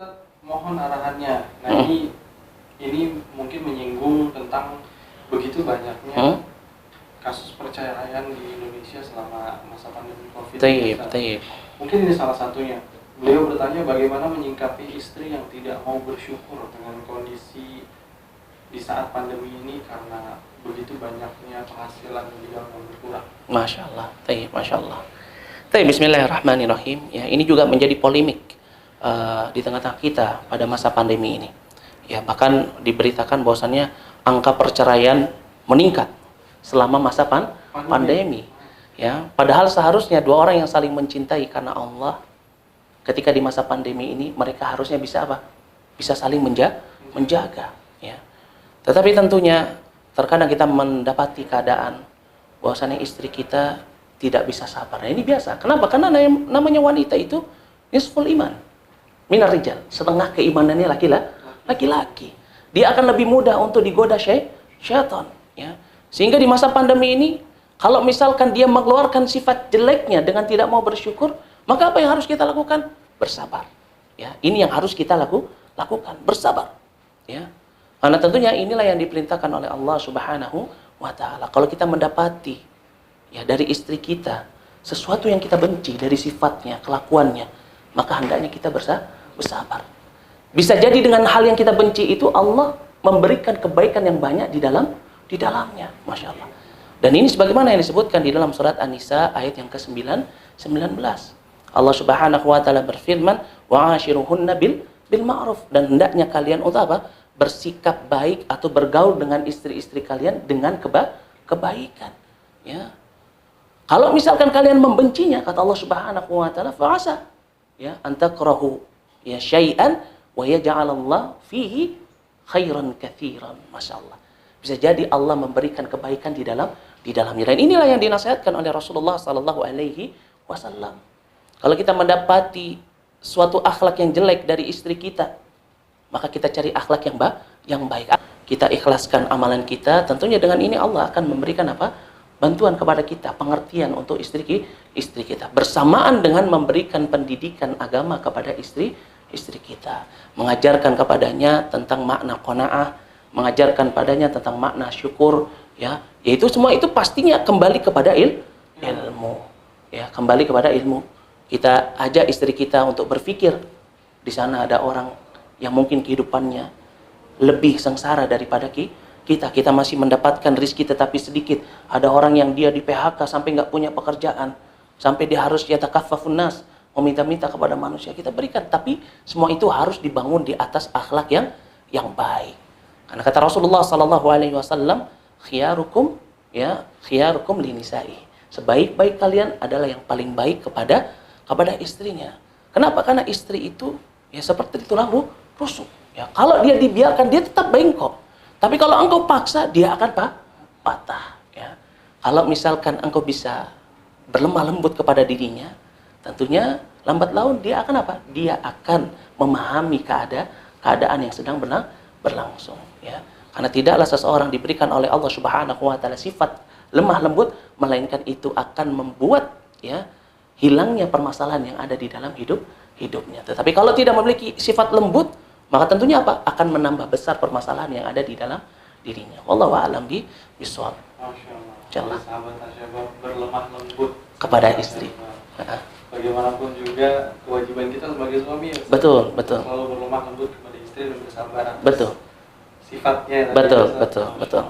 Ustaz, mohon arahannya. Nah, ini mungkin menyinggung tentang begitu banyaknya kasus perceraian di Indonesia selama masa pandemi COVID-19. Mungkin ini salah satunya. Beliau bertanya bagaimana menyikapi istri yang tidak mau bersyukur dengan kondisi di saat pandemi ini karena begitu banyaknya penghasilan beliau yang berkurang. Masya Allah, Masya Allah. Bismillahirrahmanirrahim. Ya, ini juga menjadi polemik di tengah-tengah kita pada masa pandemi ini. Ya, bahkan diberitakan bahwasannya angka perceraian meningkat selama masa pandemi. Ya, padahal seharusnya dua orang yang saling mencintai karena Allah, ketika di masa pandemi ini mereka harusnya bisa apa? Bisa saling menjaga. Ya. Tetapi tentunya terkadang kita mendapati keadaan bahwasannya istri kita tidak bisa sabar. Nah, ini biasa. Kenapa? Karena namanya wanita itu nisful iman minar rijal, setengah keimanannya laki-laki. Dia akan lebih mudah untuk digoda syaitan, ya. Sehingga di masa pandemi ini, kalau misalkan dia mengeluarkan sifat jeleknya dengan tidak mau bersyukur, maka apa yang harus kita lakukan? Bersabar. Ya, ini yang harus kita lakukan, bersabar. Ya. Karena tentunya inilah yang diperintahkan oleh Allah Subhanahu wa taala. Kalau kita mendapati ya dari istri kita sesuatu yang kita benci dari sifatnya, kelakuannya, maka hendaknya kita bersabar. Bisa jadi dengan hal yang kita benci itu Allah memberikan kebaikan yang banyak di dalamnya, Masya Allah. Dan ini sebagaimana yang disebutkan di dalam surat An-Nisa ayat yang ke-19. Allah Subhanahu wa taala berfirman, "Wa'ashiruhunna bil ma'ruf." Dan hendaknya kalian untuk apa? Bersikap baik atau bergaul dengan istri-istri kalian dengan kebaikan. Ya. Kalau misalkan kalian membencinya, kata Allah Subhanahu wa taala, fa'asa ya antakrahu ya syai'an wa yaj'alallahu fihi khairan katsiran. Masyaallah. Bisa jadi Allah memberikan kebaikan di dalamnya. Dan inilah yang dinasihatkan oleh Rasulullah sallallahu alaihi wasallam. Kalau kita mendapati suatu akhlak yang jelek dari istri kita, maka kita cari akhlak yang baik. Kita ikhlaskan amalan kita, tentunya dengan ini Allah akan memberikan apa? Bantuan kepada kita, pengertian untuk istri kita. Bersamaan dengan memberikan pendidikan agama kepada istri kita. Mengajarkan kepadanya tentang makna qanaah, mengajarkan padanya tentang makna syukur, ya. Yaitu semua itu pastinya kembali kepada ilmu. Ya, kembali kepada ilmu. Kita ajak istri kita untuk berpikir di sana ada orang yang mungkin kehidupannya lebih sengsara daripada kita masih mendapatkan rezeki tetapi sedikit. Ada orang yang dia di PHK sampai nggak punya pekerjaan, sampai dia harus yatakaffafun nas, meminta-minta kepada manusia, kita berikan. Tapi semua itu harus dibangun di atas akhlak yang baik. Karena kata Rasulullah sallallahu alaihi wasallam, khiyarukum linisai. Sebaik-baik kalian adalah yang paling baik kepada istrinya. Kenapa? Karena istri itu ya seperti tulang rusuk. Ya, kalau dia dibiarkan dia tetap bengkok. Tapi kalau engkau paksa dia akan patah. Ya. Kalau misalkan engkau bisa berlemah lembut kepada dirinya, tentunya lambat laun dia akan apa? Dia akan memahami keadaan yang sedang berlangsung. Ya. Karena tidaklah seseorang diberikan oleh Allah Subhanahu wa taala sifat lemah lembut, melainkan itu akan membuat ya hilangnya permasalahan yang ada di dalam hidupnya. Tetapi kalau tidak memiliki sifat lembut, maka tentunya apa? Akan menambah besar permasalahan yang ada di dalam dirinya. Wallahu a'lam bishawab. Masyaallah. Sahabat Asyabab berlemah lembut kepada istri. Bagaimanapun juga kewajiban kita sebagai suami ya. Betul. Selalu berlemah lembut kepada istri dan bersabar. Betul. Sifatnya. Betul.